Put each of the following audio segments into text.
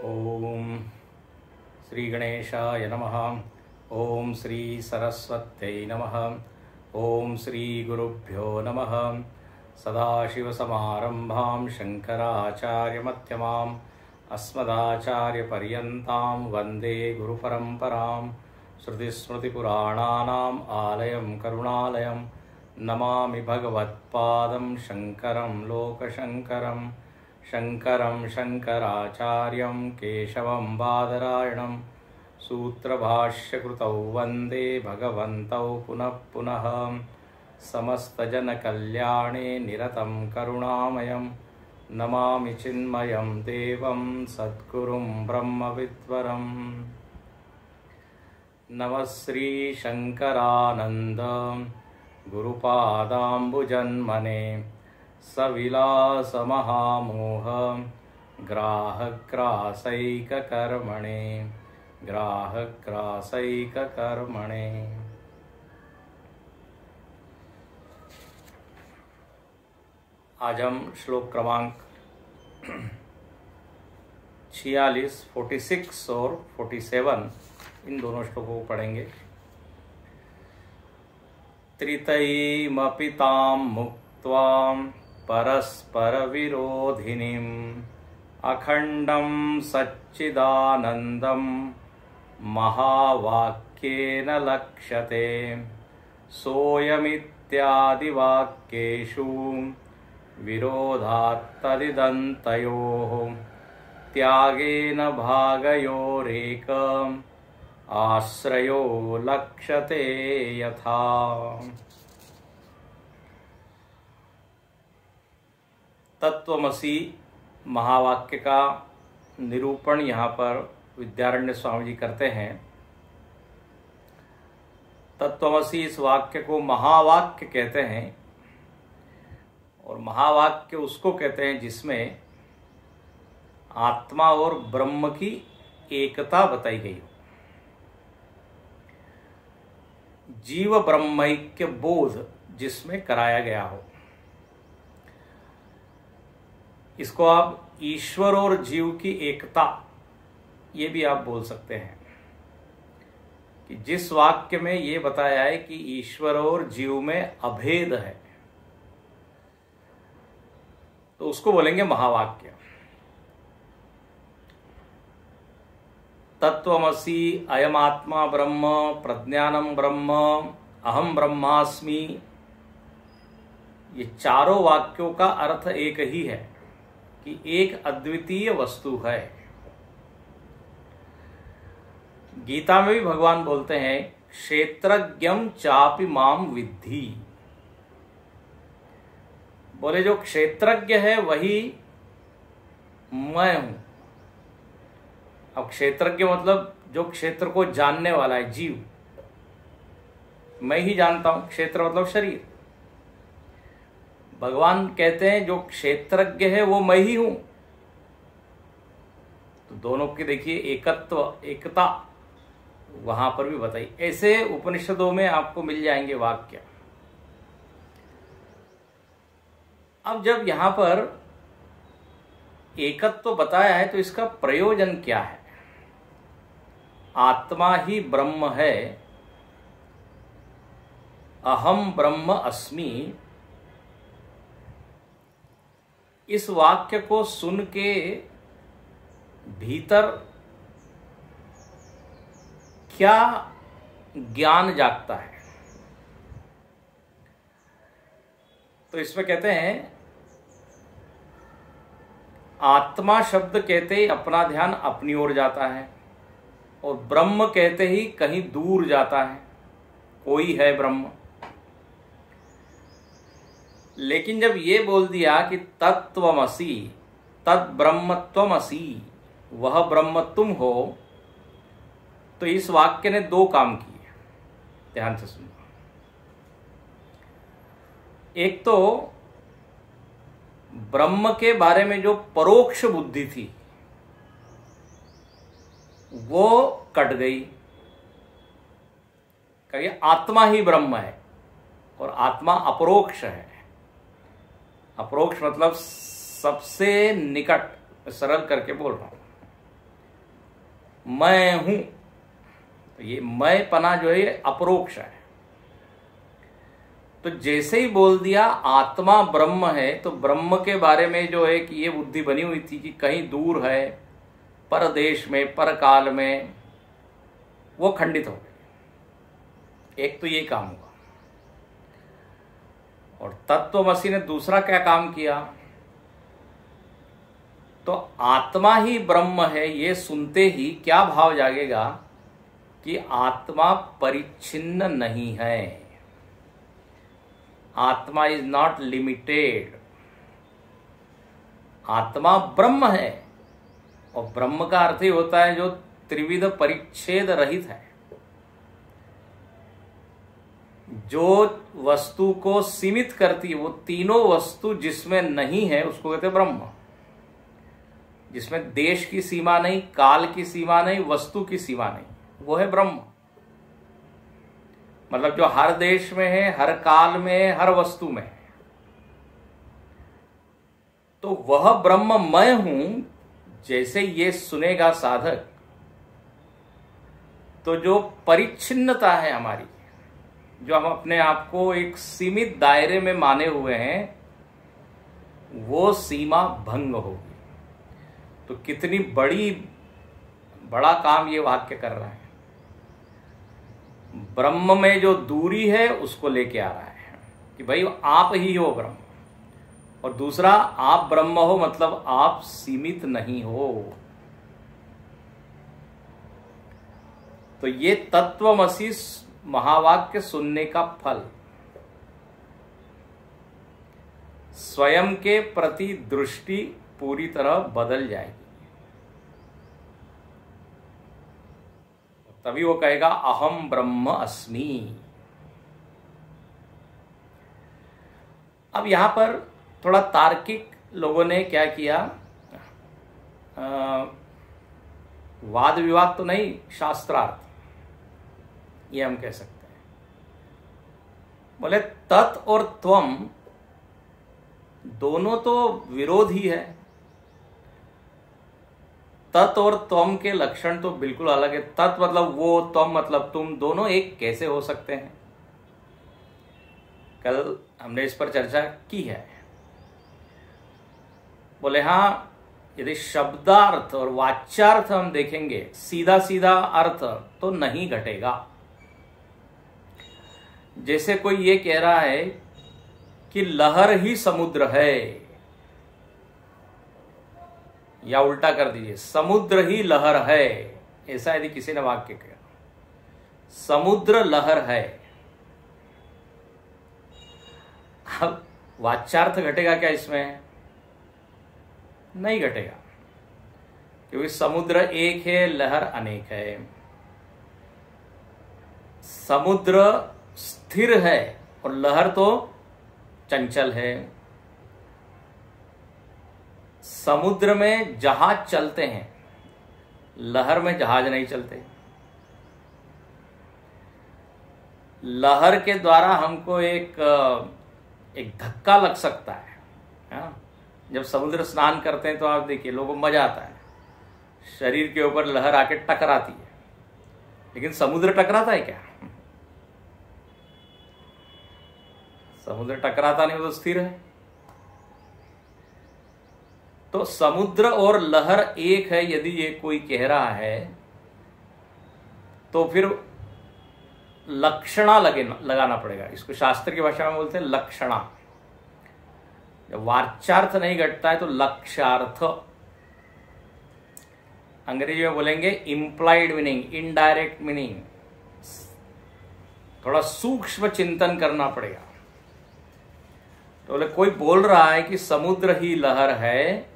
ओम श्री गणेशाय नमः। ओम श्री सरस्वत्यै नमः। ओम श्री गुरुभ्यो नमः। सदाशिवसमारम्भां शङ्कराचार्यमध्यमाम् अस्मदाचार्यपर्यन्तां वन्दे गुरुपरम्परां। श्रुतिस्मृतिपुराणानाम् आलयं करुणालयं नमामि भगवत्पादं शङ्करं लोकशङ्करं। शङ्करं शङ्कराचार्यं केशवं बादरायणं सूत्रभाष्यकृतौ वन्दे भगवन्तौ पुनः पुनः। समस्तजनकल्याणे निरतं करुणामयं नमामि चिन्मयं देवं सद्गुरुं ब्रह्मविद्वरम्। नमः श्री शङ्करानन्द गुरुपादाम्बुजन्मने सविलासमहामोह ग्राहग्रासैककर्मणे ग्राहग्रासैककर्मणे। आज हम श्लोक क्रमांक 46, 46 और 47 इन दोनों श्लोकों को पढ़ेंगे। त्रितयीमपि तां मुक्त्वा परस्पर विरोधिनीम् अखण्डं सच्चिदानन्दं महावाक्येन लक्ष्यते। सोऽयमित्यादिवाक्येषु विरोधात्तदिदन्तयोः त्यागेन भागयोरेक आश्रयो लक्ष्यते यथा। तत्वमसी महावाक्य का निरूपण यहाँ पर विद्यारण्य स्वामी जी करते हैं। तत्वमसी इस वाक्य को महावाक्य कहते हैं और महावाक्य उसको कहते हैं जिसमें आत्मा और ब्रह्म की एकता बताई गई हो। जीव ब्रह्मैक्य बोध जिसमें कराया गया हो, इसको आप ईश्वर और जीव की एकता ये भी आप बोल सकते हैं कि जिस वाक्य में ये बताया है कि ईश्वर और जीव में अभेद है तो उसको बोलेंगे महावाक्य। तत्वमसि अयमात्मा ब्रह्म प्रज्ञानम ब्रह्म अहम ब्रह्मास्मि, ये चारों वाक्यों का अर्थ एक ही है कि एक अद्वितीय वस्तु है। गीता में भी भगवान बोलते हैं क्षेत्रज्ञं चापि माम विद्धि। बोले जो क्षेत्रज्ञ है वही मैं हूं। अब क्षेत्रज्ञ मतलब जो क्षेत्र को जानने वाला है, जीव। मैं ही जानता हूं, क्षेत्र मतलब शरीर। भगवान कहते हैं जो क्षेत्रज्ञ है वो मैं ही हूं। तो दोनों की देखिए एकत्व, एकता वहां पर भी बताई। ऐसे उपनिषदों में आपको मिल जाएंगे वाक्य। अब जब यहां पर एकत्व बताया है तो इसका प्रयोजन क्या है? आत्मा ही ब्रह्म है, अहम ब्रह्म अस्मि। इस वाक्य को सुन के भीतर क्या ज्ञान जागता है? तो इसमें कहते हैं आत्मा शब्द कहते ही अपना ध्यान अपनी ओर जाता है और ब्रह्म कहते ही कहीं दूर जाता है, कोई है ब्रह्म। लेकिन जब ये बोल दिया कि तत्वमसि तद ब्रह्मत्वमसि, वह ब्रह्म तुम हो, तो इस वाक्य ने दो काम किए। ध्यान से सुनो। एक तो ब्रह्म के बारे में जो परोक्ष बुद्धि थी वो कट गई। कहिए आत्मा ही ब्रह्म है और आत्मा अपरोक्ष है। अपरोक्ष मतलब सबसे निकट, सरल करके बोल रहा हूं। मैं हूं, तो ये मैं पना जो है ये अपरोक्ष है। तो जैसे ही बोल दिया आत्मा ब्रह्म है, तो ब्रह्म के बारे में जो है कि ये बुद्धि बनी हुई थी कि कहीं दूर है, परदेश में, परकाल में, वो खंडित हो गई। एक तो ये काम हुआ। और तत्वमसी ने दूसरा क्या काम किया, तो आत्मा ही ब्रह्म है ये सुनते ही क्या भाव जागेगा कि आत्मा परिच्छिन्न नहीं है, आत्मा इज नॉट लिमिटेड, आत्मा ब्रह्म है। और ब्रह्म का अर्थ ही होता है जो त्रिविध परिच्छेद रहित है, जो वस्तु को सीमित करती है, वो तीनों वस्तु जिसमें नहीं है उसको कहते हैं ब्रह्म। जिसमें देश की सीमा नहीं, काल की सीमा नहीं, वस्तु की सीमा नहीं, वो है ब्रह्म। मतलब जो हर देश में है, हर काल में है, हर वस्तु में है, तो वह ब्रह्म मैं हूं। जैसे ये सुनेगा साधक, तो जो परिच्छिन्नता है हमारी, जो हम अपने आप को एक सीमित दायरे में माने हुए हैं, वो सीमा भंग होगी। तो कितनी बड़ा काम ये वाक्य कर रहा है। ब्रह्म में जो दूरी है उसको लेके आ रहा है कि भाई आप ही हो ब्रह्म, और दूसरा आप ब्रह्म हो मतलब आप सीमित नहीं हो। तो ये तत्वमसि महावाक्य सुनने का फल स्वयं के प्रति दृष्टि पूरी तरह बदल जाएगी। तभी वो कहेगा अहम ब्रह्म अस्मि। अब यहां पर थोड़ा तार्किक लोगों ने क्या किया, वाद विवाद तो नहीं, शास्त्रार्थ ये हम कह सकते हैं। बोले तत् और त्वम दोनों तो विरोध ही है। तत् और त्वम के लक्षण तो बिल्कुल अलग है। तत् मतलब वो, त्वम मतलब तुम, दोनों एक कैसे हो सकते हैं? कल हमने इस पर चर्चा की है। बोले हाँ, यदि शब्दार्थ और वाच्यार्थ हम देखेंगे, सीधा सीधा अर्थ तो नहीं घटेगा। जैसे कोई ये कह रहा है कि लहर ही समुद्र है, या उल्टा कर दीजिए, समुद्र ही लहर है, ऐसा यदि किसी ने वाक्य कहा, समुद्र लहर है, अब वाच्यार्थ घटेगा क्या इसमें? नहीं घटेगा, क्योंकि समुद्र एक है, लहर अनेक है। समुद्र स्थिर है और लहर तो चंचल है। समुद्र में जहाज चलते हैं, लहर में जहाज नहीं चलते। लहर के द्वारा हमको एक धक्का लग सकता है। हाँ? जब समुद्र स्नान करते हैं तो आप देखिए, लोगों को मजा आता है, शरीर के ऊपर लहर आके टकराती है। लेकिन समुद्र टकराता है क्या? समुद्र टकराता नहीं, वो तो स्थिर है। तो समुद्र और लहर एक है यदि ये कोई कह रहा है, तो फिर लक्षणा लगाना पड़ेगा। इसको शास्त्र की भाषा में बोलते हैं लक्षणा। जब वाच्यार्थ नहीं घटता है तो लक्ष्यार्थ, अंग्रेजी में बोलेंगे इम्प्लाइड मीनिंग, इनडायरेक्ट मीनिंग। थोड़ा सूक्ष्म चिंतन करना पड़ेगा। तो बोले कोई बोल रहा है कि समुद्र ही लहर है,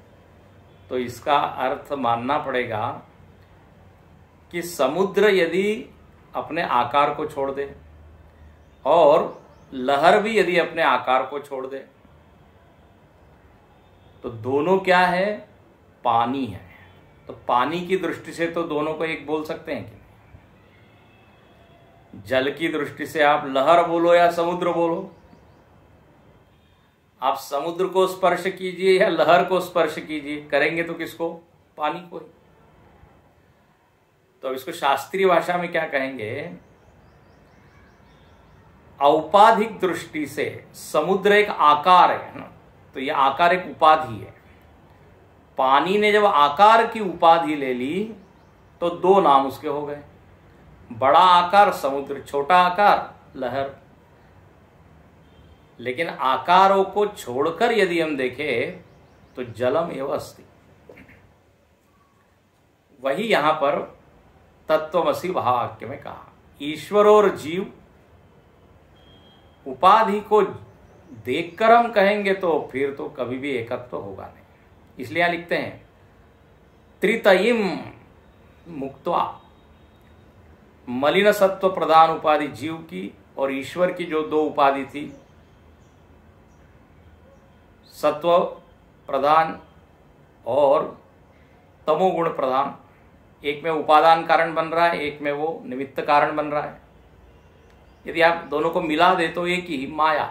तो इसका अर्थ मानना पड़ेगा कि समुद्र यदि अपने आकार को छोड़ दे और लहर भी यदि अपने आकार को छोड़ दे, तो दोनों क्या है? पानी है। तो पानी की दृष्टि से तो दोनों को एक बोल सकते हैं कि नहीं? जल की दृष्टि से आप लहर बोलो या समुद्र बोलो, आप समुद्र को स्पर्श कीजिए या लहर को स्पर्श कीजिए, करेंगे तो किसको? पानी को ही। तो इसको शास्त्रीय भाषा में क्या कहेंगे, औपाधिक दृष्टि से समुद्र एक आकार है ना, तो यह आकार एक उपाधि है। पानी ने जब आकार की उपाधि ले ली तो दो नाम उसके हो गए, बड़ा आकार समुद्र, छोटा आकार लहर। लेकिन आकारों को छोड़कर यदि हम देखें तो जलम एवं अस्ति। वही यहां पर तत्वमसि वाक्य में कहा, ईश्वर और जीव उपाधि को देखकर हम कहेंगे तो फिर तो कभी भी एकत्व होगा नहीं। इसलिए यहां लिखते हैं त्रितयिम मुक्त्वा, मलिन सत्व प्रधान उपाधि जीव की और ईश्वर की जो दो उपाधि थी, सत्व प्रधान और तमोगुण प्रधान, एक में उपादान कारण बन रहा है, एक में वो निमित्त कारण बन रहा है। यदि आप दोनों को मिला दे तो एक ही माया।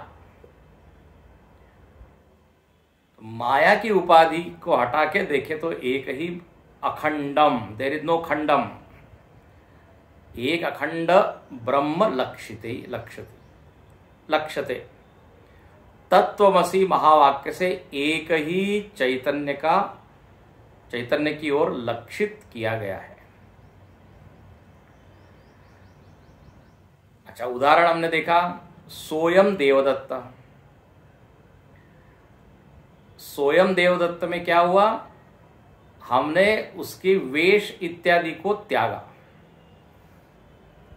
तो माया की उपाधि को हटा के देखे तो एक ही अखंडम, देयर इज नो खंडम, एक अखंड ब्रह्म लक्ष्यते तत्वमसि महावाक्य से एक ही चैतन्य की ओर लक्षित किया गया है। अच्छा, उदाहरण हमने देखा सोयम देवदत्त। सोयम देवदत्त में क्या हुआ, हमने उसकी वेश इत्यादि को त्यागा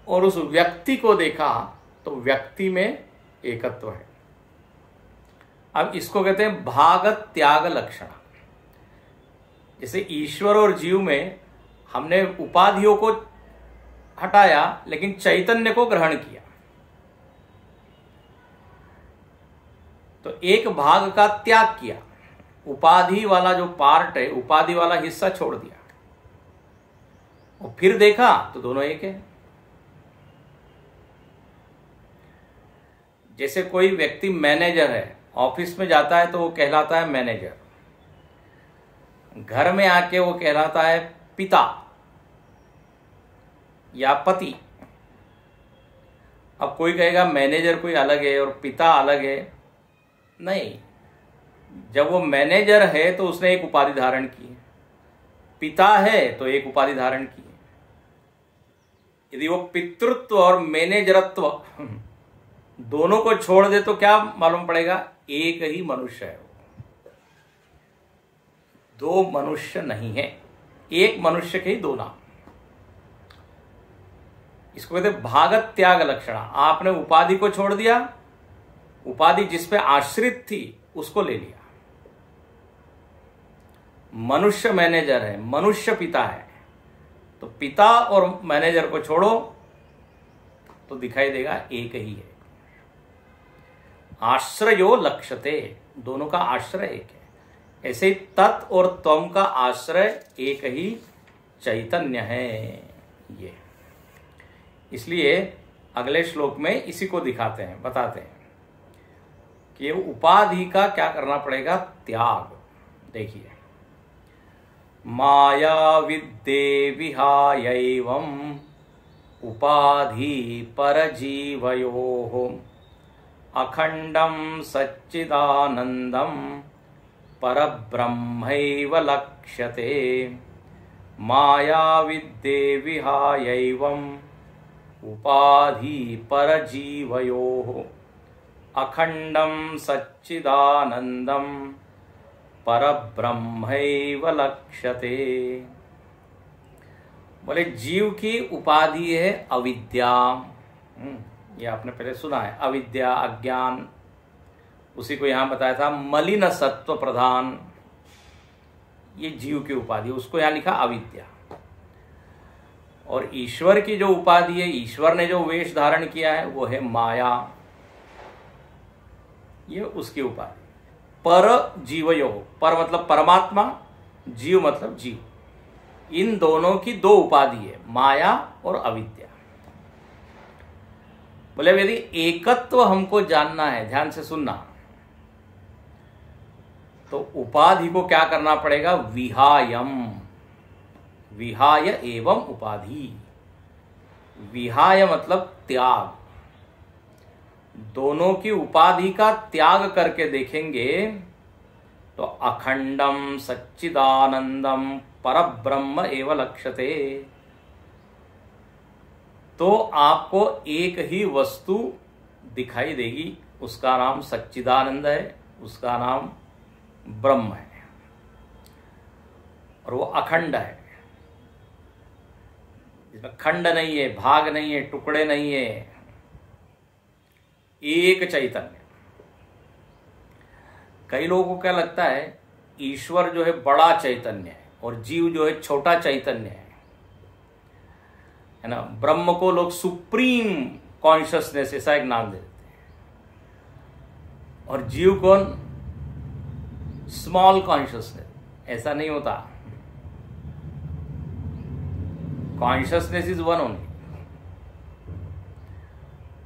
और उस व्यक्ति को देखा तो व्यक्ति में एकत्व है। अब इसको कहते हैं भाग त्याग लक्षण। जैसे ईश्वर और जीव में हमने उपाधियों को हटाया लेकिन चैतन्य को ग्रहण किया, तो एक भाग का त्याग किया, उपाधि वाला जो पार्ट है, उपाधि वाला हिस्सा छोड़ दिया और फिर देखा तो दोनों एक है। जैसे कोई व्यक्ति मैनेजर है, ऑफिस में जाता है तो वो कहलाता है मैनेजर, घर में आके वो कहलाता है पिता या पति। अब कोई कहेगा मैनेजर कोई अलग है और पिता अलग है, नहीं। जब वो मैनेजर है तो उसने एक उपाधि धारण की है, पिता है तो एक उपाधि धारण की है। यदि वो पितृत्व और मैनेजरत्व दोनों को छोड़ दे तो क्या मालूम पड़ेगा, एक ही मनुष्य है। दो मनुष्य नहीं है, एक मनुष्य के ही दो नाम। इसको कहते भागत त्याग लक्षण। आपने उपाधि को छोड़ दिया, उपाधि जिस पे आश्रित थी उसको ले लिया। मनुष्य मैनेजर है, मनुष्य पिता है, तो पिता और मैनेजर को छोड़ो तो दिखाई देगा एक ही है। आश्रयो लक्ष्यते, दोनों का आश्रय एक है। ऐसे ही तत् और त्वम का आश्रय एक ही चैतन्य है। ये इसलिए अगले श्लोक में इसी को दिखाते हैं, बताते हैं कि उपाधि का क्या करना पड़ेगा, त्याग। देखिए, माया विद्ये विहायैवम् उपाधि परजीवयोः अखंडम सच्चिदानंदम परब्रह्मैव लक्ष्यते। माया विद्ये विहायैवम् उपाधि परजीवयोः अखंडम सच्चिदानंदम परब्रह्मैव लक्ष्यते। बोले जीव की उपाधि है अविद्या। ये आपने पहले सुना है, अविद्या, अज्ञान। उसी को यहां बताया था मलिन सत्व प्रधान, ये जीव की उपाधि, उसको यहां लिखा अविद्या। और ईश्वर की जो उपाधि है, ईश्वर ने जो वेश धारण किया है वो है माया, ये उसकी उपाधि। पर जीवयो, पर मतलब परमात्मा, जीव मतलब जीव, इन दोनों की दो उपाधि है, माया और अविद्या। बोले यदि एकत्व हमको जानना है, ध्यान से सुनना, तो उपाधि को क्या करना पड़ेगा, विहायम। विहाय एवं उपाधि। विहाय मतलब त्याग, दोनों की उपाधि का त्याग करके देखेंगे तो अखंडम सच्चिदानंदम परब्रह्म एव लक्ष्यते। तो आपको एक ही वस्तु दिखाई देगी, उसका नाम सच्चिदानंद है, उसका नाम ब्रह्म है, और वो अखंड है, इसमें खंड नहीं है, भाग नहीं है, टुकड़े नहीं है, एक चैतन्य। कई लोगों को क्या लगता है, ईश्वर जो है बड़ा चैतन्य है और जीव जो है छोटा चैतन्य है ना। ब्रह्म को लोग सुप्रीम कॉन्शियसनेस ऐसा एक नाम देते हैं, और जीव को स्मॉल कॉन्शियसनेस। ऐसा नहीं होता, कॉन्शियसनेस इज वन ओनली।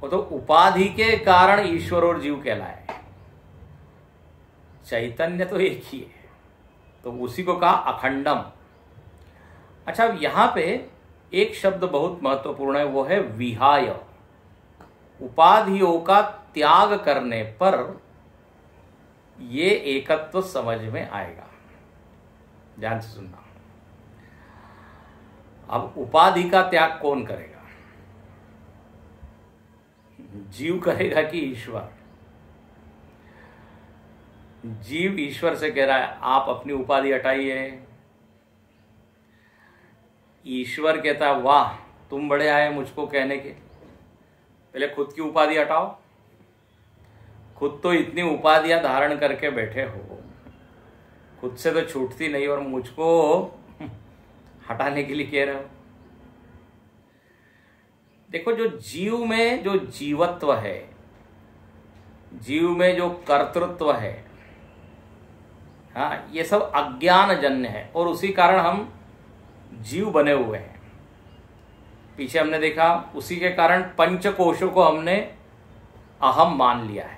वो तो उपाधि के कारण ईश्वर और जीव कहलाए, चैतन्य तो एक ही है, तो उसी को कहा अखंडम। अच्छा, अब यहां पे एक शब्द बहुत महत्वपूर्ण है, वो है विहाय। उपाधियों का त्याग करने पर ये एकत्व समझ में आएगा। ध्यान से सुनना। अब उपाधि का त्याग कौन करेगा? जीव करेगा कि ईश्वर? जीव ईश्वर से कह रहा है आप अपनी उपाधि हटाइए। ईश्वर कहता है वाह तुम बड़े आए मुझको कहने के, पहले खुद की उपाधि हटाओ। खुद तो इतनी उपाधियां धारण करके बैठे हो, खुद से तो छूटती नहीं और मुझको हटाने के लिए कह रहे हो। देखो, जो जीव में जो जीवत्व है, जीव में जो कर्तृत्व है, हाँ, ये सब अज्ञान जन्य है और उसी कारण हम जीव बने हुए हैं। पीछे हमने देखा उसी के कारण पंचकोशों को हमने अहम मान लिया है।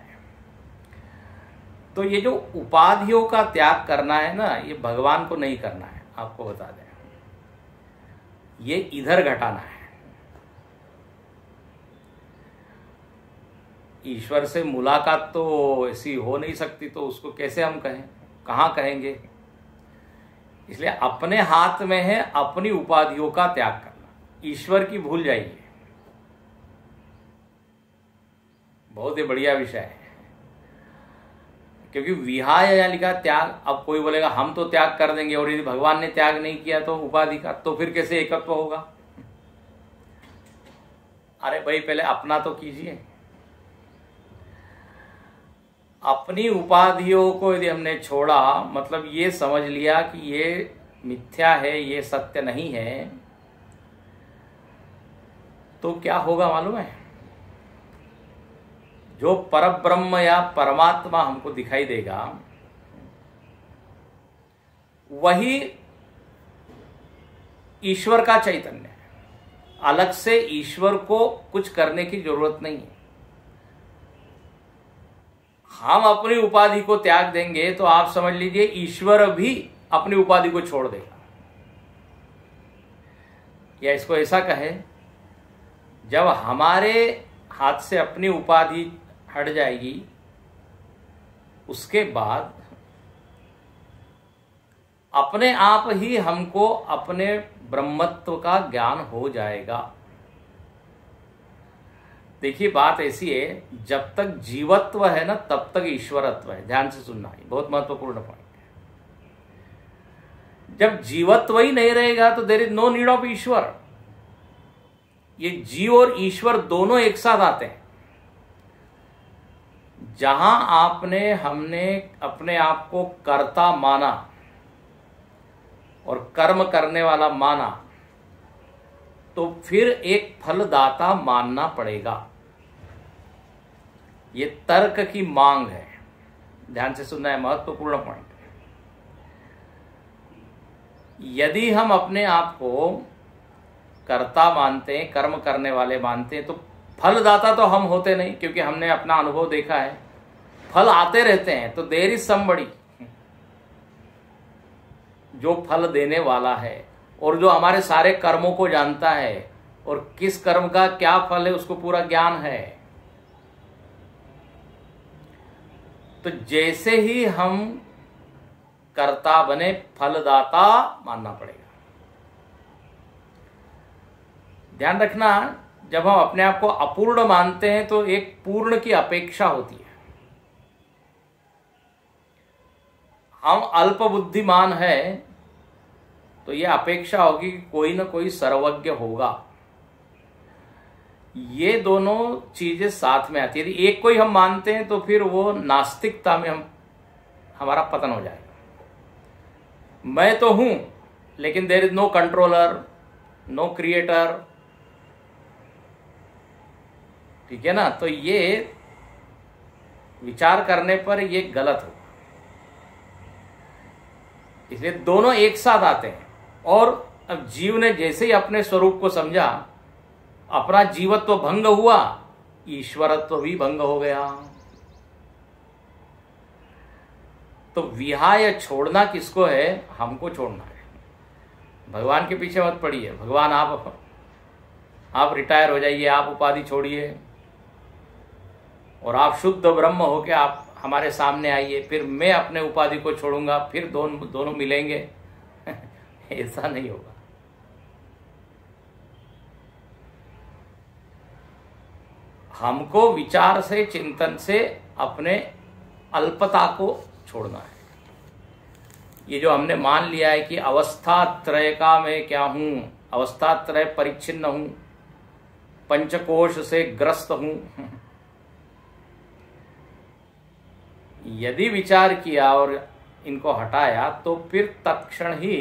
तो ये जो उपाधियों का त्याग करना है ना, ये भगवान को नहीं करना है, आपको बता दें, ये इधर घटाना है। ईश्वर से मुलाकात तो ऐसी हो नहीं सकती, तो उसको कैसे हम कहें, कहाँ कहेंगे? इसलिए अपने हाथ में है अपनी उपाधियों का त्याग करना। ईश्वर की भूल जाइए, बहुत ही बढ़िया विषय है, क्योंकि विहाय यहां लिखा त्याग। अब कोई बोलेगा हम तो त्याग कर देंगे, और यदि भगवान ने त्याग नहीं किया तो उपाधि का, तो फिर कैसे एकत्व होगा? अरे भाई पहले अपना तो कीजिए। अपनी उपाधियों को यदि हमने छोड़ा, मतलब ये समझ लिया कि ये मिथ्या है, ये सत्य नहीं है, तो क्या होगा मालूम है? जो परब्रह्म या परमात्मा हमको दिखाई देगा, वही ईश्वर का चैतन्य है। अलग से ईश्वर को कुछ करने की जरूरत नहीं है। हम अपनी उपाधि को त्याग देंगे तो आप समझ लीजिए ईश्वर भी अपनी उपाधि को छोड़ देगा। या इसको ऐसा कहे, जब हमारे हाथ से अपनी उपाधि हट जाएगी, उसके बाद अपने आप ही हमको अपने ब्रह्मत्व का ज्ञान हो जाएगा। देखिए बात ऐसी है, जब तक जीवत्व है ना तब तक ईश्वरत्व है। ध्यान से सुनना, ये बहुत महत्वपूर्ण पॉइंट है। जब जीवत्व ही नहीं रहेगा तो there is no need of ईश्वर। ये जीव और ईश्वर दोनों एक साथ आते हैं। जहां हमने अपने आप को कर्ता माना और कर्म करने वाला माना, तो फिर एक फलदाता मानना पड़ेगा। ये तर्क की मांग है। ध्यान से सुनना है, महत्वपूर्ण पॉइंट है। यदि हम अपने आप को कर्ता मानते हैं, कर्म करने वाले मानते हैं, तो फलदाता तो हम होते नहीं, क्योंकि हमने अपना अनुभव देखा है फल आते रहते हैं। तो देयर इज समबडी जो फल देने वाला है, और जो हमारे सारे कर्मों को जानता है और किस कर्म का क्या फल है उसको पूरा ज्ञान है। तो जैसे ही हम कर्ता बने फलदाता मानना पड़ेगा। ध्यान रखना, जब हम अपने आप को अपूर्ण मानते हैं तो एक पूर्ण की अपेक्षा होती है। हम अल्प बुद्धिमान है तो यह अपेक्षा होगी कि कोई ना कोई सर्वज्ञ होगा। ये दोनों चीजें साथ में आती है। यदि एक को ही हम मानते हैं तो फिर वो नास्तिकता में हमारा पतन हो जाएगा। मैं तो हूं लेकिन there is no controller, no creator, ठीक है ना। तो ये विचार करने पर ये गलत हो, इसलिए दोनों एक साथ आते हैं। और अब जीव ने जैसे ही अपने स्वरूप को समझा, अपना जीवत्व भंग हुआ, ईश्वरत्व भी भंग हो गया। तो विहाय छोड़ना किसको है? हमको छोड़ना है। भगवान के पीछे मत पड़िए। भगवान आप रिटायर हो जाइए, आप उपाधि छोड़िए और आप शुद्ध ब्रह्म होके आप हमारे सामने आइए, फिर मैं अपने उपाधि को छोड़ूंगा, फिर दोनों मिलेंगे। ऐसा नहीं होगा। हमको विचार से, चिंतन से अपने अल्पता को छोड़ना है। ये जो हमने मान लिया है कि अवस्था त्रय का मैं क्या हूं, अवस्था त्रय परिच्छिन्न हूं, पंचकोश से ग्रस्त हूं, यदि विचार किया और इनको हटाया तो फिर तत्क्षण ही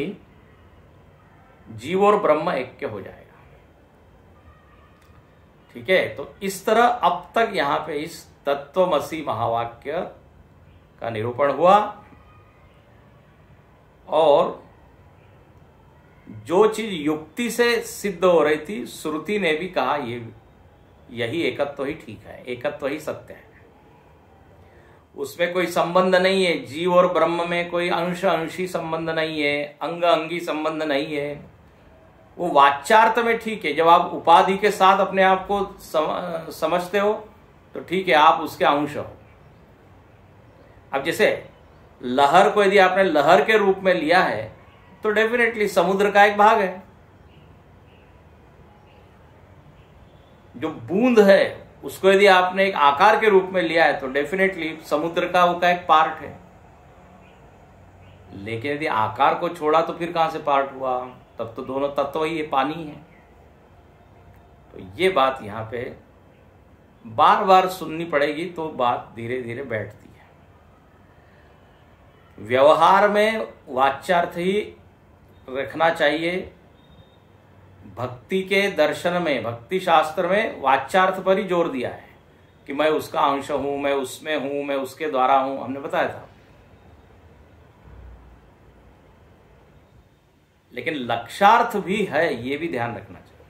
जीव और ब्रह्म ऐक्य हो जाएगा। ठीक है। तो इस तरह अब तक यहां पे इस तत्वमसि महावाक्य का निरूपण हुआ और जो चीज युक्ति से सिद्ध हो रही थी, श्रुति ने भी कहा यही एकत्व ही ठीक है, एकत्व ही सत्य है। उसमें कोई संबंध नहीं है, जीव और ब्रह्म में कोई अंश अंशी संबंध नहीं है, अंग अंगी संबंध नहीं है। वो वाच्यार्थ में ठीक है, जब आप उपाधि के साथ अपने आप को समझते हो तो ठीक है, आप उसके अंश हो। अब जैसे लहर को यदि आपने लहर के रूप में लिया है तो डेफिनेटली समुद्र का एक भाग है। जो बूंद है उसको यदि आपने एक आकार के रूप में लिया है तो डेफिनेटली समुद्र का वो का एक पार्ट है। लेकिन यदि आकार को छोड़ा तो फिर कहां से पार्ट हुआ? तब तो दोनों तत्व ही ये पानी है। तो ये बात यहां पे बार बार सुननी पड़ेगी तो बात धीरे धीरे बैठती है। व्यवहार में वाच्यार्थ ही रखना चाहिए। भक्ति के दर्शन में, भक्ति शास्त्र में वाच्यार्थ पर ही जोर दिया है कि मैं उसका अंश हूं, मैं उसमें हूं, मैं उसके द्वारा हूं। हमने बताया था। लेकिन लक्षार्थ भी है, ये भी ध्यान रखना चाहिए।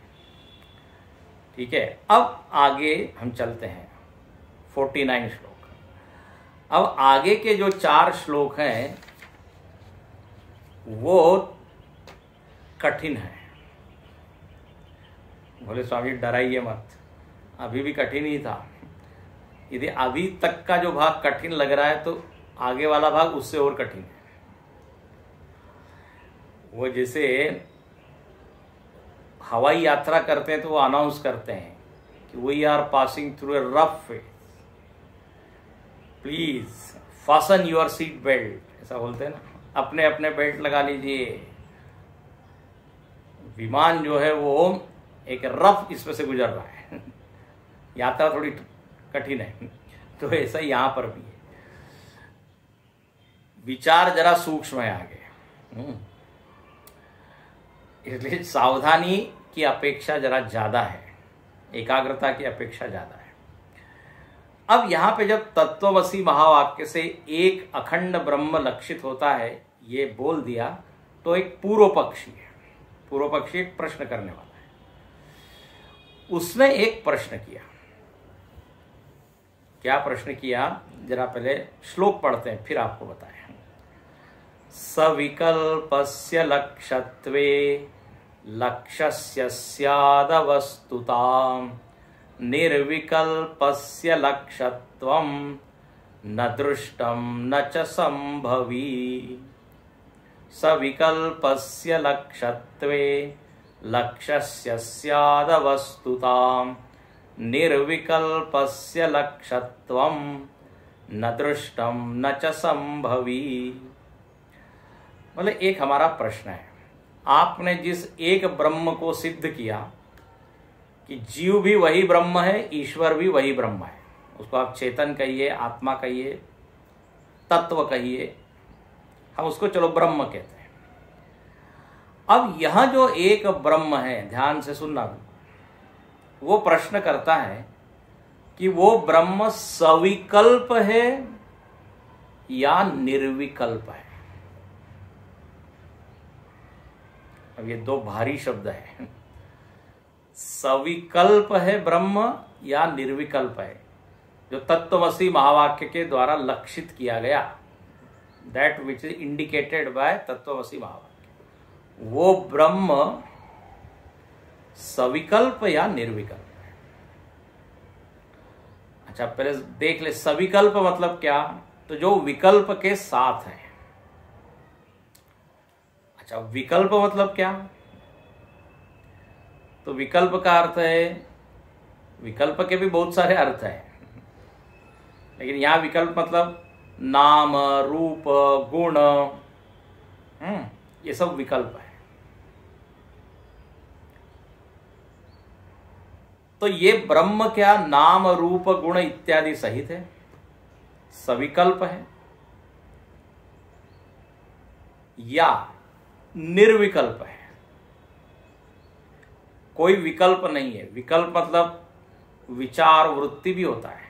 ठीक है। अब आगे हम चलते हैं 49 श्लोक। अब आगे के जो 4 श्लोक हैं वो कठिन है। बोले स्वामी डराइए मत, अभी भी कठिन ही था। यदि अभी तक का जो भाग कठिन लग रहा है तो आगे वाला भाग उससे और कठिन है। वो जैसे हवाई यात्रा करते हैं तो वो अनाउंस करते हैं कि we are passing through a rough phase, please fasten your seat belt, ऐसा बोलते हैं ना। अपने अपने बेल्ट लगा लीजिए। विमान जो है वो एक रफ इसमें से गुजर रहा है। यात्रा थोड़ी कठिन है। तो ऐसा यहां पर भी है। विचार जरा सूक्ष्म है आगे, इसलिए सावधानी की अपेक्षा जरा ज्यादा है, एकाग्रता की अपेक्षा ज्यादा है। अब यहां पे जब तत्वमसि महावाक्य से एक अखंड ब्रह्म लक्षित होता है, ये बोल दिया, तो एक पूर्व पक्षी है। पूर्व पक्षी एक प्रश्न करने वाला है। उसने एक प्रश्न किया। क्या प्रश्न किया? जरा पहले श्लोक पढ़ते हैं फिर आपको बताएं। सविकल्पस्य लक्ष्यत्वे लक्ष्यस्य स्यादवस्तुताम् निर्विकल्पस्य लक्ष्यत्वं न दृष्टं न च संभवी। सविकल्पस्य लक्ष्यत्वे लक्ष्यस्य स्यादवस्तुताम् निर्विकल्पस्य लक्ष्यत्वं न दृष्टं न च संभवी। मतलब एक हमारा प्रश्न है, आपने जिस एक ब्रह्म को सिद्ध किया कि जीव भी वही ब्रह्म है, ईश्वर भी वही ब्रह्म है, उसको आप चेतन कहिए, आत्मा कहिए, तत्व कहिए, हम उसको चलो ब्रह्म कहते हैं। अब यह जो एक ब्रह्म है, ध्यान से सुनना, वो प्रश्न करता है कि वो ब्रह्म सविकल्प है या निर्विकल्प है। अब ये दो भारी शब्द है, सविकल्प है ब्रह्म या निर्विकल्प है, जो तत्वमसि महावाक्य के द्वारा लक्षित किया गया, that which is indicated by तत्वमसि महावाक्य, वो ब्रह्म सविकल्प या निर्विकल्प है। अच्छा, पहले देख ले सविकल्प मतलब क्या, तो जो विकल्प के साथ है। अच्छा, विकल्प मतलब क्या, तो विकल्प का अर्थ है, विकल्प के भी बहुत सारे अर्थ हैं, लेकिन यहां विकल्प मतलब नाम, रूप, गुण, ये सब विकल्प है। तो ये ब्रह्म क्या नाम, रूप, गुण इत्यादि सहित है, सविकल्प है या निर्विकल्प है, कोई विकल्प नहीं है। विकल्प मतलब विचार वृत्ति भी होता है,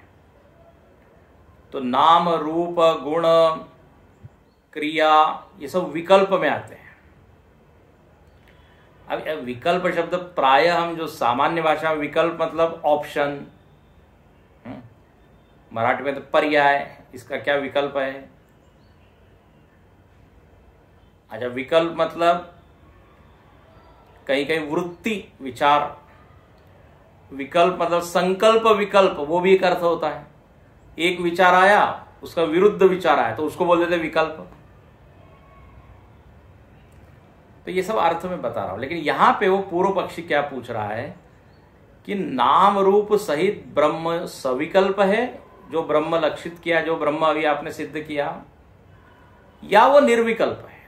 तो नाम, रूप, गुण, क्रिया, ये सब विकल्प में आते हैं। अब विकल्प शब्द प्रायः हम जो सामान्य भाषा में विकल्प मतलब ऑप्शन, मराठी में तो पर्याय, इसका क्या विकल्प है। अच्छा, विकल्प मतलब कहीं कहीं वृत्ति, विचार, विकल्प मतलब संकल्प, विकल्प वो भी एक अर्थ होता है। एक विचार आया, उसका विरुद्ध विचार आया, तो उसको बोल देते विकल्प। तो ये सब अर्थ में बता रहा हूं, लेकिन यहां पे वो पूर्व पक्षी क्या पूछ रहा है कि नाम रूप सहित ब्रह्म सविकल्प है, जो ब्रह्म लक्षित किया, जो ब्रह्म अभी आपने सिद्ध किया, या वो निर्विकल्प है।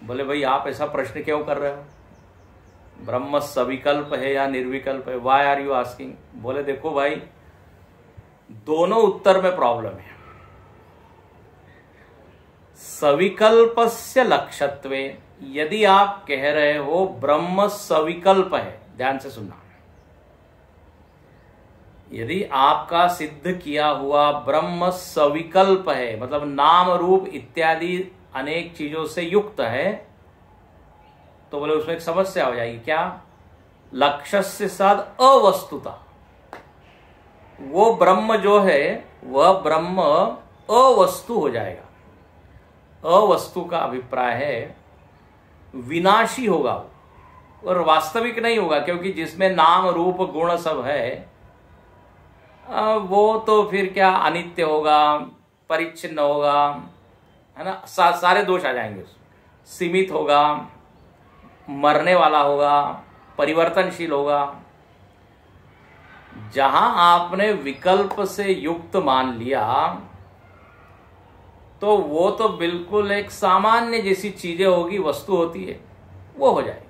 बोले भाई आप ऐसा प्रश्न क्यों कर रहे हो, ब्रह्म सविकल्प है या निर्विकल्प है, वाई आर यू आस्किंग। बोले देखो भाई, दोनों उत्तर में प्रॉब्लम है। सविकल्पस्य लक्ष्यत्वे, यदि आप कह रहे हो ब्रह्म सविकल्प है, ध्यान से सुनना, यदि आपका सिद्ध किया हुआ ब्रह्म सविकल्प है, मतलब नाम रूप इत्यादि अनेक चीजों से युक्त है, तो बोले उसमें एक समस्या हो जाएगी। क्या, लक्ष्य से साथ अवस्तुता, वो ब्रह्म जो है वह ब्रह्म अवस्तु हो जाएगा। अवस्तु का अभिप्राय है विनाशी होगा और वास्तविक नहीं होगा, क्योंकि जिसमें नाम रूप गुण सब है वो तो फिर क्या अनित्य होगा, परिच्छिन्न होगा, है ना, सारे दोष आ जाएंगे उसमें। सीमित होगा, मरने वाला होगा, परिवर्तनशील होगा। जहां आपने विकल्प से युक्त मान लिया, तो वो तो बिल्कुल एक सामान्य जैसी चीजें होगी, वस्तु होती है, वो हो जाएगी।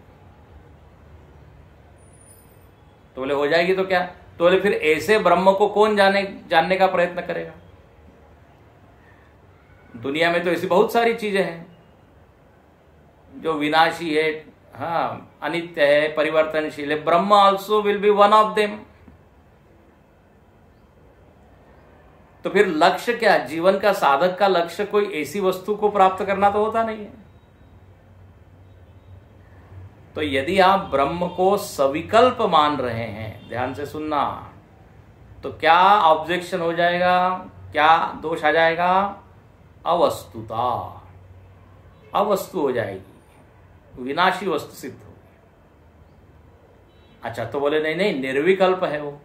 तो बोले हो जाएगी तो क्या, तो बोले फिर ऐसे ब्रह्म को कौन जानने का प्रयत्न करेगा। दुनिया में तो ऐसी बहुत सारी चीजें हैं जो विनाशी है, हाँ, अनित्य है, परिवर्तनशील है। ब्रह्म also will be one of them. तो फिर लक्ष्य क्या, जीवन का साधक का लक्ष्य कोई ऐसी वस्तु को प्राप्त करना तो होता नहीं है। तो यदि आप ब्रह्म को सविकल्प मान रहे हैं, ध्यान से सुनना, तो क्या ऑब्जेक्शन हो जाएगा, क्या दोष आ जाएगा, अवस्तुता। अवस्तु हो जाएगी, विनाशी वस्तु सिद्ध होगी। अच्छा, तो बोले नहीं नहीं, निर्विकल्प है वो,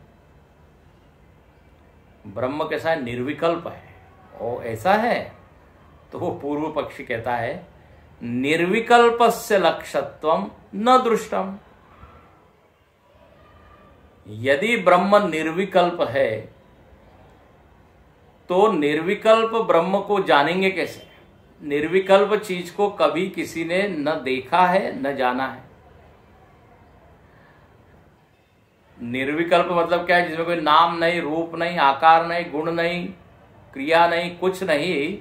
ब्रह्म कैसा है, निर्विकल्प है। ओ ऐसा है, तो वो पूर्व पक्षी कहता है निर्विकल्पस्य लक्ष्यत्वम न दृष्टम। यदि ब्रह्म निर्विकल्प है तो निर्विकल्प ब्रह्म को जानेंगे कैसे? निर्विकल्प चीज को कभी किसी ने न देखा है न जाना है। निर्विकल्प मतलब क्या है? जिसमें कोई नाम नहीं, रूप नहीं, आकार नहीं, गुण नहीं, क्रिया नहीं, कुछ नहीं।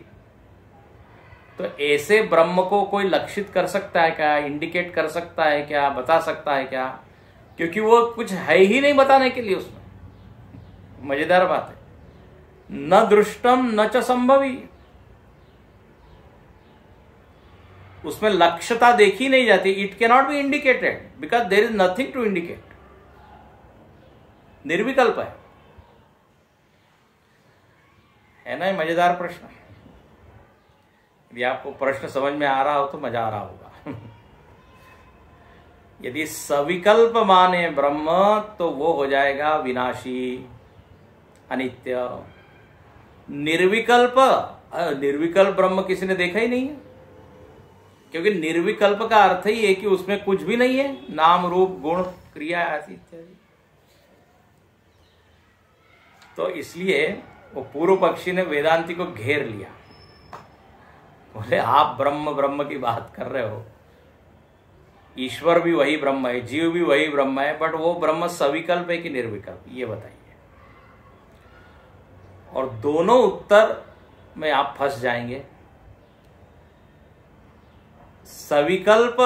तो ऐसे ब्रह्म को कोई लक्षित कर सकता है क्या? इंडिकेट कर सकता है क्या? बता सकता है क्या? क्योंकि वो कुछ है ही नहीं बताने के लिए उसमें। मजेदार बात है, न दृष्टम न च संभवी, उसमें लक्ष्यता देखी नहीं जाती। It can not be indicated because there is nothing to indicate. निर्विकल्प है ना? मजेदार प्रश्न। यदि आपको प्रश्न समझ में आ रहा हो तो मजा आ रहा होगा। यदि सविकल्प माने ब्रह्म तो वो हो जाएगा विनाशी, अनित्य। निर्विकल्प, निर्विकल्प ब्रह्म किसी ने देखा ही नहीं है, क्योंकि निर्विकल्प का अर्थ ही है कि उसमें कुछ भी नहीं है, नाम रूप गुण क्रिया आदि इत्यादि। तो इसलिए वो पूर्व पक्षी ने वेदांती को घेर लिया। बोले आप ब्रह्म ब्रह्म की बात कर रहे हो, ईश्वर भी वही ब्रह्म है, जीव भी वही ब्रह्म है, बट वो ब्रह्म सविकल्प है कि निर्विकल्प, ये बताइए। और दोनों उत्तर में आप फंस जाएंगे। सविकल्प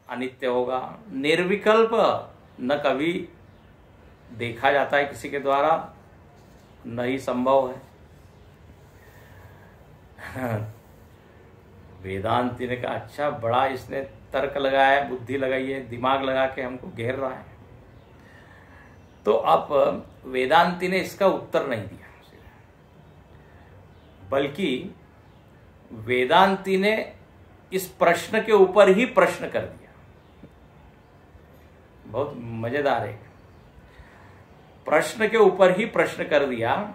अनित्य होगा, निर्विकल्प न कभी देखा जाता है किसी के द्वारा, न ही संभव है। वेदांती ने कहा अच्छा, बड़ा इसने तर्क लगाया है, बुद्धि लगाई है, दिमाग लगा के हमको घेर रहा है। तो अब वेदांती ने इसका उत्तर नहीं दिया, बल्कि वेदांती ने इस प्रश्न के ऊपर ही प्रश्न कर दिया। बहुत मजेदार है, प्रश्न के ऊपर ही प्रश्न कर दिया।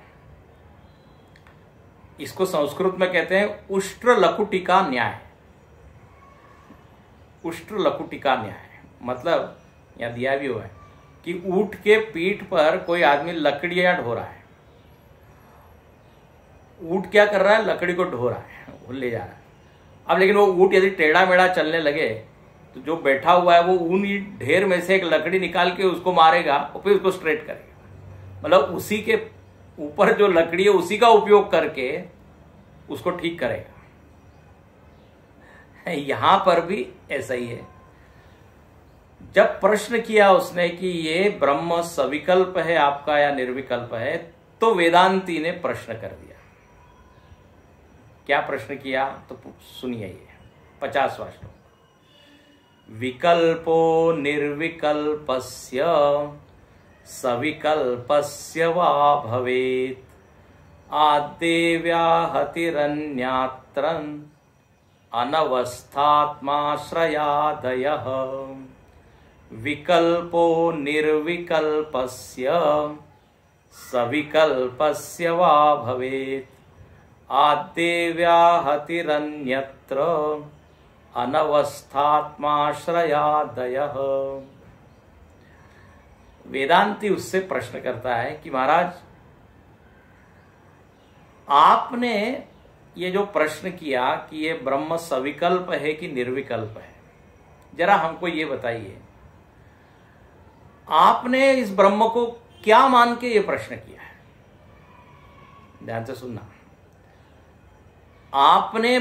इसको संस्कृत में कहते हैं उष्ट्र लकुटिका न्याय। उष्ट्र लकुटिका न्याय मतलब यहां दिया भी हुआ है कि ऊंट के पीठ पर कोई आदमी लकड़ियां ढो रहा है। ऊंट क्या कर रहा है? लकड़ी को ढो रहा है, वो ले जा रहा है। अब लेकिन वो ऊंट यदि टेढ़ा मेढ़ा चलने लगे तो जो बैठा हुआ है वो ऊन ढेर में से एक लकड़ी निकाल के उसको मारेगा और फिर उसको स्ट्रेट करेगा। मतलब उसी के ऊपर जो लकड़ी है उसी का उपयोग करके उसको ठीक करेगा। यहां पर भी ऐसा ही है। जब प्रश्न किया उसने कि ये ब्रह्म सविकल्प है आपका या निर्विकल्प है, तो वेदांती ने प्रश्न कर दिया। क्या प्रश्न किया? तो सुनिए, ये 50वां श्लोक। विकल्पो निर्विकल्पस्य सविकल्पस्य वा भवेत् आद्यव्याहतिरन्यात्रं अनवस्थात्माश्रयादयः। विकल्पो निर्विकल्पस्य सविकल्पस्य वा भवेत् आद्यव्याहतिरन्यत्र अनवस्थात्माश्रयादयः। वेदांती उससे प्रश्न करता है कि महाराज, आपने ये जो प्रश्न किया कि ये ब्रह्म सविकल्प है कि निर्विकल्प है, जरा हमको ये बताइए, आपने इस ब्रह्म को क्या मान के ये प्रश्न किया है? ध्यान से सुनना। आपने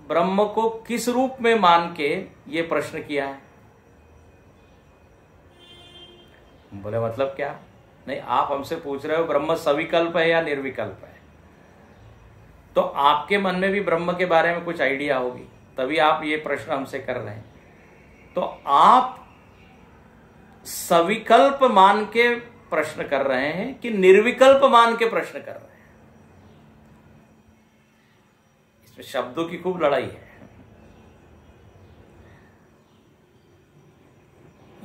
ब्रह्म को किस रूप में मान के ये प्रश्न किया है? बोले मतलब क्या? नहीं, आप हमसे पूछ रहे हो ब्रह्म सविकल्प है या निर्विकल्प है, तो आपके मन में भी ब्रह्म के बारे में कुछ आइडिया होगी, तभी आप ये प्रश्न हमसे कर रहे हैं। तो आप सविकल्प मान के प्रश्न कर रहे हैं कि निर्विकल्प मान के प्रश्न कर रहे हैं? इसमें शब्दों की खूब लड़ाई है।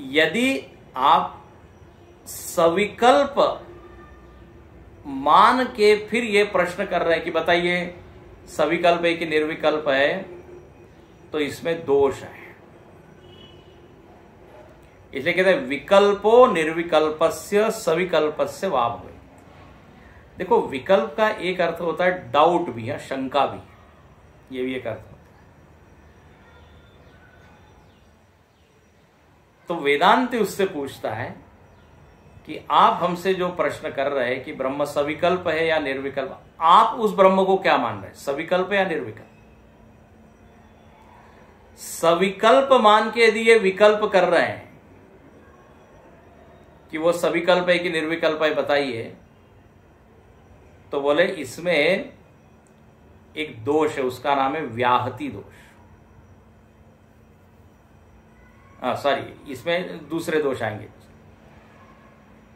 यदि आप सविकल्प मान के फिर ये प्रश्न कर रहे हैं कि बताइए सविकल्प है कि निर्विकल्प है, तो इसमें दोष है। इसलिए कहते हैं विकल्पो निर्विकल्पस्य सविकल्पस्य वा भवेत्। देखो, विकल्प का एक अर्थ होता है डाउट भी है, शंका भी, ये भी एक अर्थ होता है। तो वेदांति उससे पूछता है कि आप हमसे जो प्रश्न कर रहे हैं कि ब्रह्म सविकल्प है या निर्विकल्प, आप उस ब्रह्म को क्या मान रहे हैं, सविकल्प या निर्विकल्प? सविकल्प मान के यदि ये विकल्प कर रहे हैं कि वो सविकल्प है कि निर्विकल्प है, बताइए, तो बोले इसमें एक दोष है, उसका नाम है व्याहति दोष। सॉरी, इसमें दूसरे दोष आएंगे।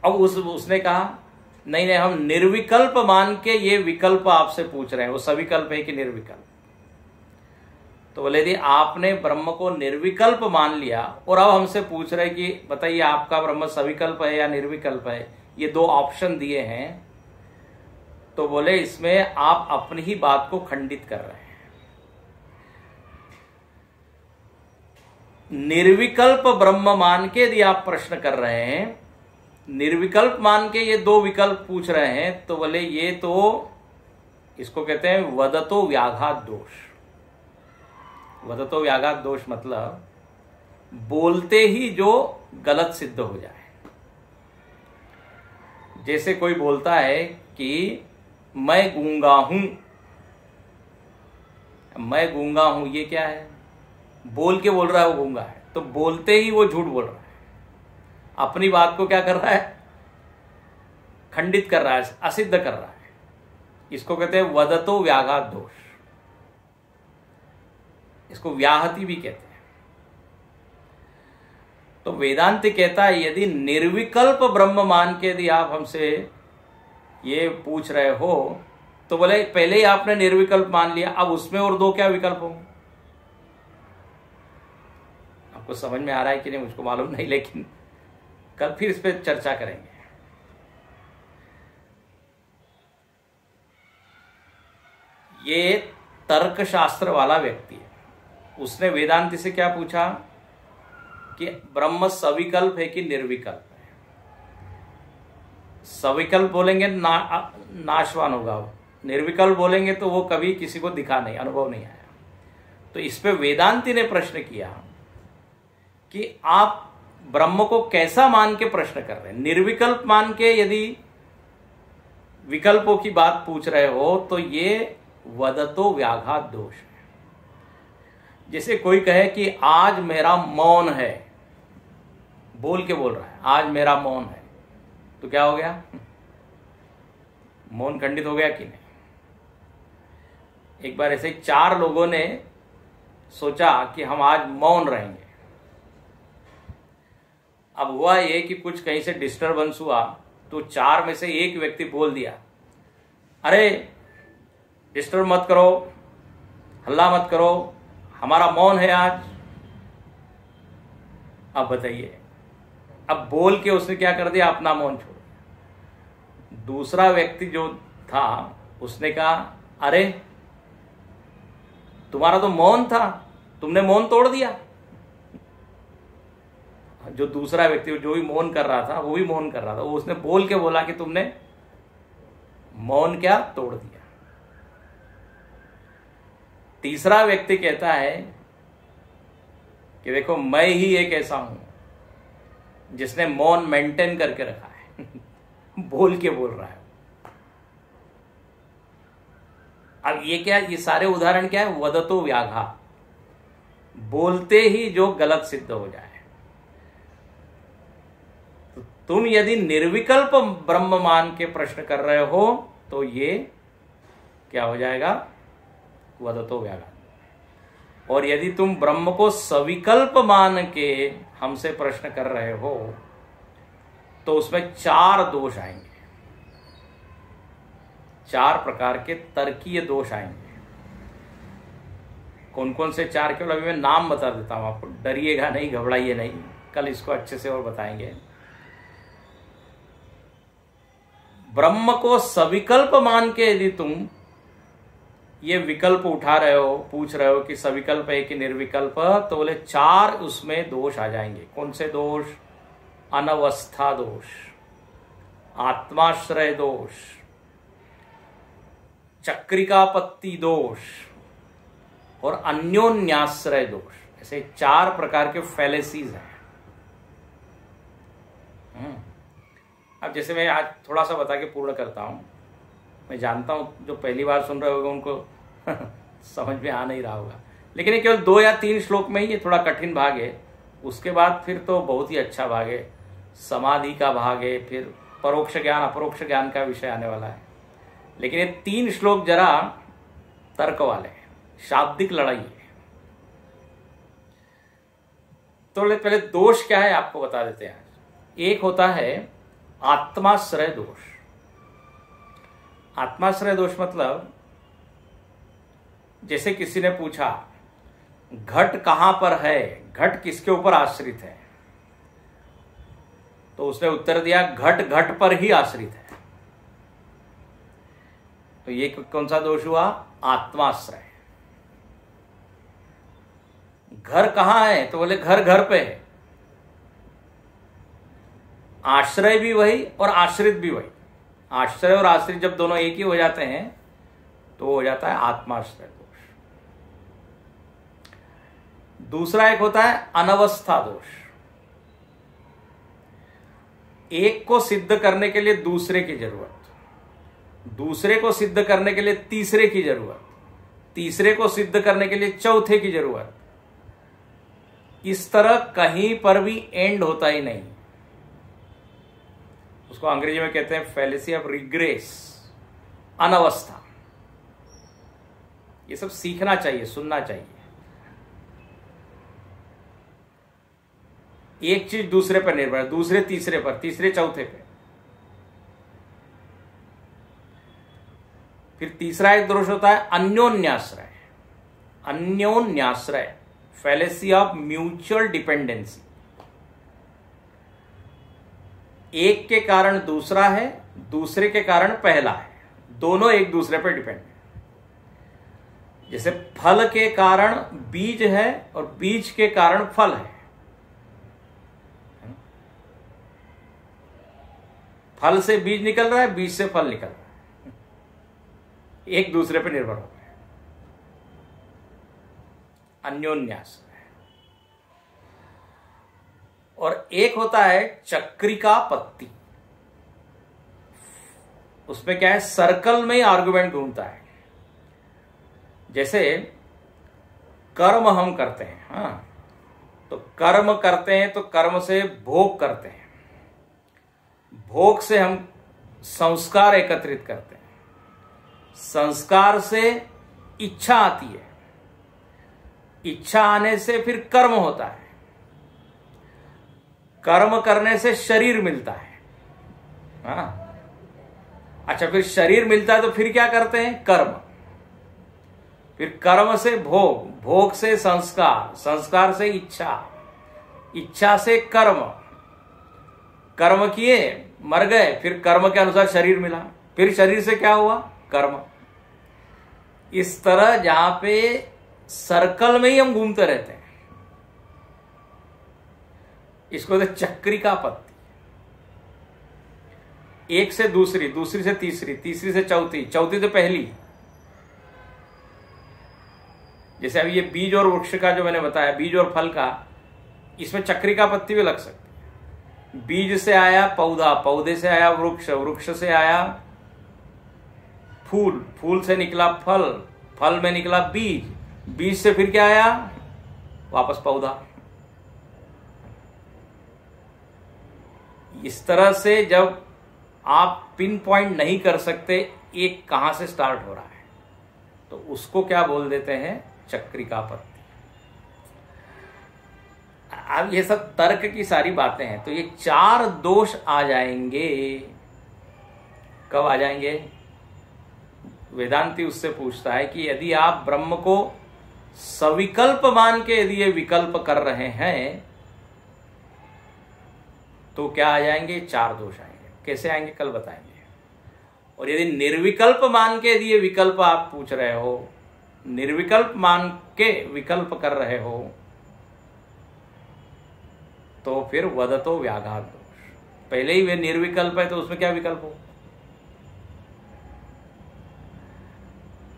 अब उसने कहा नहीं नहीं, हम निर्विकल्प मान के ये विकल्प आपसे पूछ रहे हैं, वो सविकल्प है कि निर्विकल्प? तो बोले यदि आपने ब्रह्म को निर्विकल्प मान लिया और अब हमसे पूछ रहे कि बताइए आपका ब्रह्म सविकल्प है या निर्विकल्प है, ये दो ऑप्शन दिए हैं, तो बोले इसमें आप अपनी ही बात को खंडित कर रहे हैं। निर्विकल्प ब्रह्म मान के यदि आप प्रश्न कर रहे हैं, निर्विकल्प मान के ये दो विकल्प पूछ रहे हैं, तो बोले ये तो इसको कहते हैं वदतो व्याघात दोष। वदतो व्याघात दोष मतलब बोलते ही जो गलत सिद्ध हो जाए। जैसे कोई बोलता है कि मैं गूंगा हूं, मैं गूंगा हूं, ये क्या है? बोल के बोल रहा है वो गूंगा है, तो बोलते ही वो झूठ बोल रहा है, अपनी बात को क्या कर रहा है? खंडित कर रहा है, असिद्ध कर रहा है। इसको कहते हैं वदतो व्याघात दोष, इसको व्याहति भी कहते हैं। तो वेदांत कहता है यदि निर्विकल्प ब्रह्म मान के यदि आप हमसे ये पूछ रहे हो, तो बोले पहले ही आपने निर्विकल्प मान लिया, अब उसमें और दो क्या विकल्प होंगे? आपको समझ में आ रहा है कि नहीं मुझको मालूम नहीं, लेकिन कल फिर इस पर चर्चा करेंगे। ये तर्कशास्त्र वाला व्यक्ति है, उसने वेदांति से क्या पूछा कि ब्रह्म सविकल्प है कि निर्विकल्प है? सविकल्प बोलेंगे नाशवान होगा, निर्विकल्प बोलेंगे तो वो कभी किसी को दिखा नहीं, अनुभव नहीं आया। तो इस पे वेदांति ने प्रश्न किया कि आप ब्रह्म को कैसा मान के प्रश्न कर रहे हैं? निर्विकल्प मान के यदि विकल्पों की बात पूछ रहे हो तो ये वदतो व्याघात दोष है। जैसे कोई कहे कि आज मेरा मौन है, बोल के बोल रहा है आज मेरा मौन है, तो क्या हो गया? मौन खंडित हो गया कि नहीं? एक बार ऐसे 4 लोगों ने सोचा कि हम आज मौन रहेंगे। अब हुआ ये कि कुछ कहीं से डिस्टरबेंस हुआ, तो 4 में से एक व्यक्ति बोल दिया, अरे डिस्टर्ब मत करो, हल्ला मत करो, हमारा मौन है आज। अब बताइए, अब बोल के उसने क्या कर दिया? अपना मौन छोड़ दिया। दूसरा व्यक्ति जो था उसने कहा, अरे तुम्हारा तो मौन था, तुमने मौन तोड़ दिया। जो दूसरा व्यक्ति जो भी मौन कर रहा था वो भी मौन कर रहा था, वो उसने बोल के बोला कि तुमने मौन क्या तोड़ दिया। तीसरा व्यक्ति कहता है कि देखो मैं ही एक ऐसा हूं जिसने मौन मेंटेन करके रखा है बोल के बोल रहा है। अब ये क्या, ये सारे उदाहरण क्या है? वदतो व्याघा, बोलते ही जो गलत सिद्ध हो जाए। तो तुम यदि निर्विकल्प ब्रह्म मान के प्रश्न कर रहे हो तो ये क्या हो जाएगा? वदतो व्याघात। और यदि तुम ब्रह्म को सविकल्प मान के हमसे प्रश्न कर रहे हो तो उसमें 4 दोष आएंगे, 4 प्रकार के तर्कीय दोष आएंगे। कौन कौन से 4? केवल अभी मैं नाम बता देता हूं आपको, डरिएगा नहीं, घबराइए नहीं। कल इसको अच्छे से और बताएंगे। ब्रह्म को सविकल्प मान के यदि तुम ये विकल्प उठा रहे हो, पूछ रहे हो कि सविकल्प है कि निर्विकल्प, तो बोले 4 उसमें दोष आ जाएंगे। कौन से दोष? अनवस्था दोष, आत्माश्रय दोष, चक्रिकापत्ति दोष और अन्योन्याश्रय दोष। ऐसे 4 प्रकार के फैलेसीज हैं। अब जैसे मैं आज थोड़ा सा बता के पूर्ण करता हूं। मैं जानता हूं जो पहली बार सुन रहे होंगे उनको समझ में आ नहीं रहा होगा, लेकिन ये केवल 2 या 3 श्लोक में ही ये थोड़ा कठिन भाग है। उसके बाद फिर तो बहुत ही अच्छा भाग है, समाधि का भाग है, फिर परोक्ष ज्ञान अपरोक्ष ज्ञान का विषय आने वाला है। लेकिन ये 3 श्लोक जरा तर्क वाले हैं, शाब्दिक लड़ाई है। तो पहले दोष क्या है आपको बता देते हैं। एक होता है आत्माश्रय दोष। आत्माश्रय दोष मतलब जैसे किसी ने पूछा घट कहां पर है, घट किसके ऊपर आश्रित है, तो उसने उत्तर दिया घट घट पर ही आश्रित है। तो ये कौन सा दोष हुआ? आत्माश्रय। घर कहां है, तो बोले घर घर पे है। आश्रय भी वही और आश्रित भी वही। आश्रय और आश्रित जब दोनों एक ही हो जाते हैं तो हो जाता है आत्माश्रय दोष। दूसरा एक होता है अनवस्था दोष। एक को सिद्ध करने के लिए दूसरे की जरूरत, दूसरे को सिद्ध करने के लिए तीसरे की जरूरत, तीसरे को सिद्ध करने के लिए चौथे की जरूरत। इस तरह कहीं पर भी एंड होता ही नहीं। उसको अंग्रेजी में कहते हैं फैलेसी ऑफ रिग्रेस, अनवस्था। ये सब सीखना चाहिए, सुनना चाहिए। एक चीज दूसरे पर निर्भर, दूसरे तीसरे पर, तीसरे चौथे पे। फिर तीसरा एक दोष होता है अन्योन्याश्रय। अन्योन्याश्रय, फैलेसी ऑफ म्यूचुअल डिपेंडेंसी। एक के कारण दूसरा है, दूसरे के कारण पहला है, दोनों एक दूसरे पर डिपेंड है। जैसे फल के कारण बीज है और बीज के कारण फल है। फल से बीज निकल रहा है, बीज से फल निकल रहा है, एक दूसरे पर निर्भर हो गए। अन्योन्याश्रय। और एक होता है चक्रिकापत्ति। उसमें क्या है, सर्कल में ही आर्गुमेंट ढूंढता है। जैसे कर्म हम करते हैं, हाँ, तो कर्म करते हैं तो कर्म से भोग करते हैं, भोग से हम संस्कार एकत्रित करते हैं, संस्कार से इच्छा आती है, इच्छा आने से फिर कर्म होता है, कर्म करने से शरीर मिलता है। हाँ, अच्छा, फिर शरीर मिलता है तो फिर क्या करते हैं? कर्म। फिर कर्म से भोग, भोग से संस्कार, संस्कार से इच्छा, इच्छा से कर्म, कर्म किए, मर गए, फिर कर्म के अनुसार शरीर मिला, फिर शरीर से क्या हुआ? कर्म। इस तरह जहां पे सर्कल में ही हम घूमते रहते हैं, इसको कहते चक्रिकापत्ति। एक से दूसरी, दूसरी से तीसरी, तीसरी से चौथी, चौथी से पहली। जैसे अभी ये बीज और वृक्ष का जो मैंने बताया, बीज और फल का, इसमें चक्रिकापत्ति भी लग सकती है। बीज से आया पौधा, पौधे से आया वृक्ष, वृक्ष से आया फूल, फूल से निकला फल, फल में निकला बीज, बीज से फिर क्या आया? वापस पौधा। इस तरह से जब आप पिन पॉइंट नहीं कर सकते एक कहां से स्टार्ट हो रहा है, तो उसको क्या बोल देते हैं? चक्रिकापत्ति। अब ये सब तर्क की सारी बातें हैं। तो ये 4 दोष आ जाएंगे। कब आ जाएंगे? वेदांती उससे पूछता है कि यदि आप ब्रह्म को सविकल्प मान के यदि ये विकल्प कर रहे हैं, तो क्या आ जाएंगे? 4 दोष आएंगे। कैसे आएंगे कल बताएंगे। और यदि निर्विकल्प मान के यदि ये विकल्प आप पूछ रहे हो, निर्विकल्प मान के विकल्प कर रहे हो, तो फिर वदतो व्याघात दोष। पहले ही वे निर्विकल्प है तो उसमें क्या विकल्प हो।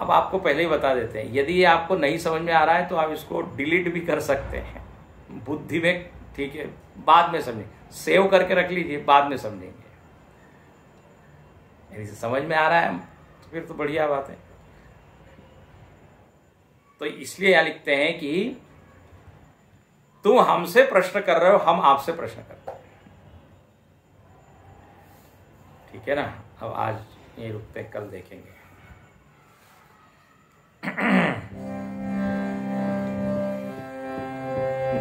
अब आपको पहले ही बता देते हैं, यदि ये आपको नहीं समझ में आ रहा है तो आप इसको डिलीट भी कर सकते हैं बुद्धि में, ठीक है, बाद में समझेंगे, सेव करके रख लीजिए, बाद में समझेंगे। यदि समझ में आ रहा है तो फिर तो बढ़िया बात है। तो इसलिए यहां लिखते हैं कि तुम हमसे प्रश्न कर रहे हो, हम आपसे प्रश्न करते हैं। ठीक है ना। अब आज ये रुकते हैं, कल देखेंगे।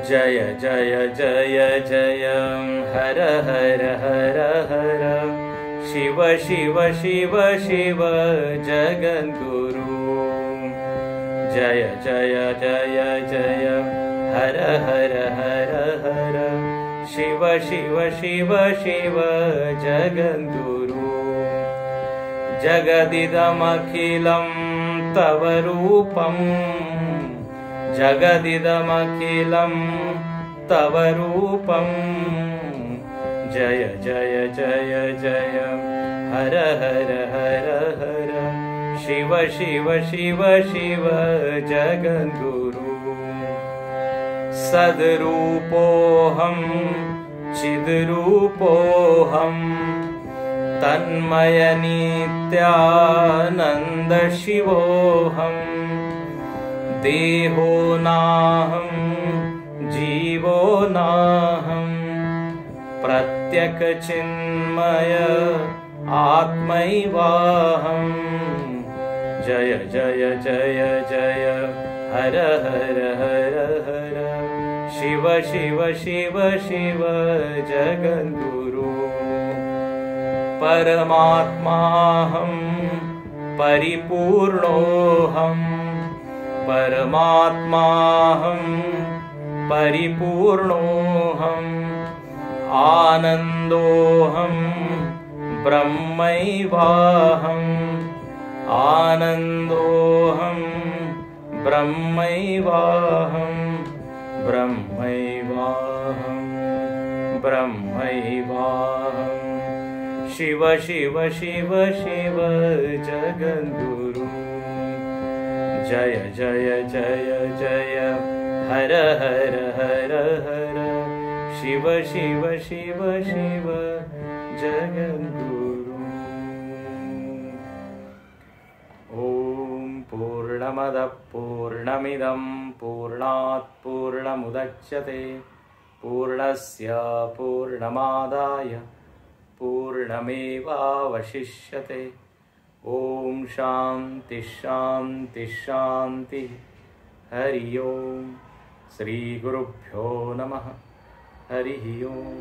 जय जय जय जय हर हर हर हर शिव शिव शिव शिव जगद्गुरु। जय जय जय जय हर हर हर हर शिव शिव शिव शिव जगद्गुरु। जगदिदमखिलं तव रूपं, जगदिदमखिलं तव रूपं। जय जय जय जय हर हर हर हर शिव शिव शिव शिव जगद्गुरु। सद्रूपोऽहं चिद्रूपोऽहं तन्मय नित्यानन्द शिवोऽहं। देहो नाहं जीवो नाहं प्रत्यक चिन्मय आत्मैवाहं। जय जय जय जय हर हर हर हर शिव शिव शिव शिव जगद्गुरु। परमात्माहं परिपूर्णोऽहं, परमात्माहं परिपूर्णोऽहं। आनन्दोऽहं ब्रह्मैवाहं, आनन्दोऽहं ब्रह्मैवाहं, ब्रह्मैवाहं ब्रह्मैवाहं। शिव शिव शिव शिव जगद्गुरु। जय जय जय जय हर हर हर हर शिव शिव शिव शिव जगद्गुरु। ओम पूर्णमदः पूर्णमिदं पूर्णात् पूर्णमुदच्यते पूर्णस्य पूर्णमादाय पूर्णमेवावशिष्यते। ओम शांति शांति शांति। हरि ओम। श्री गुरुभ्यो नमः। हरि ओम।